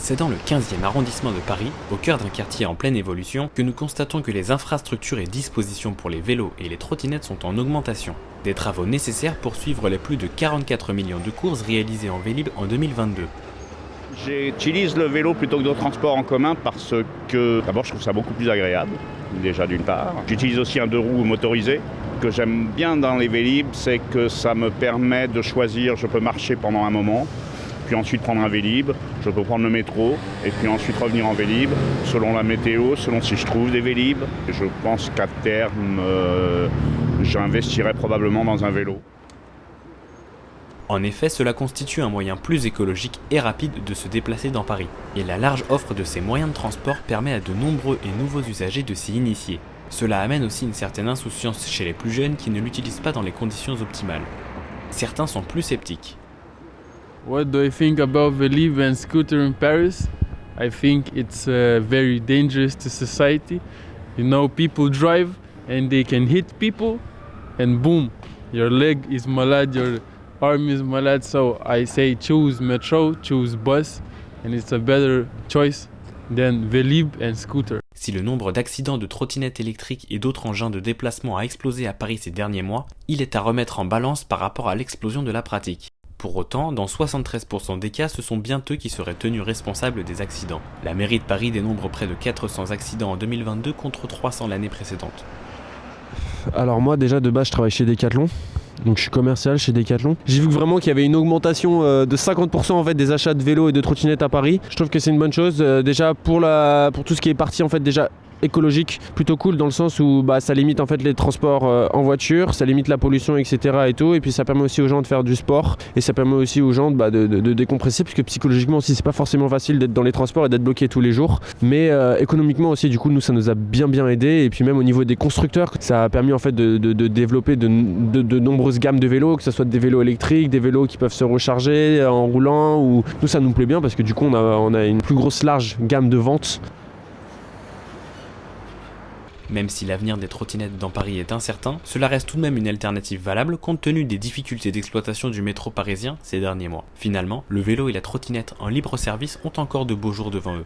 C'est dans le 15e arrondissement de Paris, au cœur d'un quartier en pleine évolution, que nous constatons que les infrastructures et dispositions pour les vélos et les trottinettes sont en augmentation. Des travaux nécessaires pour suivre les plus de 44 millions de courses réalisées en Vélib en 2022. J'utilise le vélo plutôt que d'autres transports en commun parce que d'abord je trouve ça beaucoup plus agréable, déjà d'une part. J'utilise aussi un deux roues motorisé. Ce que j'aime bien dans les Vélib, c'est que ça me permet de choisir, je peux marcher pendant un moment, puis ensuite prendre un Vélib, je peux prendre le métro, et puis ensuite revenir en Vélib, selon la météo, selon si je trouve des Vélib. Je pense qu'à terme, j'investirai probablement dans un vélo. En effet, cela constitue un moyen plus écologique et rapide de se déplacer dans Paris. Et la large offre de ces moyens de transport permet à de nombreux et nouveaux usagers de s'y initier. Cela amène aussi une certaine insouciance chez les plus jeunes qui ne l'utilisent pas dans les conditions optimales. Certains sont plus sceptiques. What do I think about Vélib and scooter in Paris? I think it's very dangerous to society. You know, people drive and they can hit people and boom, your leg is malade, your arm is malade. So I say choose metro, choose bus, and it's a better choice than Vélib and scooter. Si le nombre d'accidents de trottinettes électriques et d'autres engins de déplacement a explosé à Paris ces derniers mois, il est à remettre en balance par rapport à l'explosion de la pratique. Pour autant, dans 73% des cas, ce sont bien eux qui seraient tenus responsables des accidents. La mairie de Paris dénombre près de 400 accidents en 2022 contre 300 l'année précédente. Alors moi déjà de base je travaille chez Decathlon, donc je suis commercial chez Decathlon. J'ai vu vraiment qu'il y avait une augmentation de 50% en fait des achats de vélos et de trottinettes à Paris. Je trouve que c'est une bonne chose déjà pour tout ce qui est parti en fait déjà écologique, plutôt cool dans le sens où ça limite en fait les transports en voiture, ça limite la pollution etc et tout, et puis ça permet aussi aux gens de faire du sport et ça permet aussi aux gens de décompresser, puisque psychologiquement aussi c'est pas forcément facile d'être dans les transports et d'être bloqué tous les jours, mais économiquement aussi du coup nous ça nous a bien aidé, et puis même au niveau des constructeurs ça a permis en fait de développer de nombreuses gammes de vélos, que ce soit des vélos électriques, des vélos qui peuvent se recharger en roulant, ou nous ça nous plaît bien parce que du coup on a une plus grosse large gamme de ventes. Même si l'avenir des trottinettes dans Paris est incertain, cela reste tout de même une alternative valable compte tenu des difficultés d'exploitation du métro parisien ces derniers mois. Finalement, le vélo et la trottinette en libre service ont encore de beaux jours devant eux.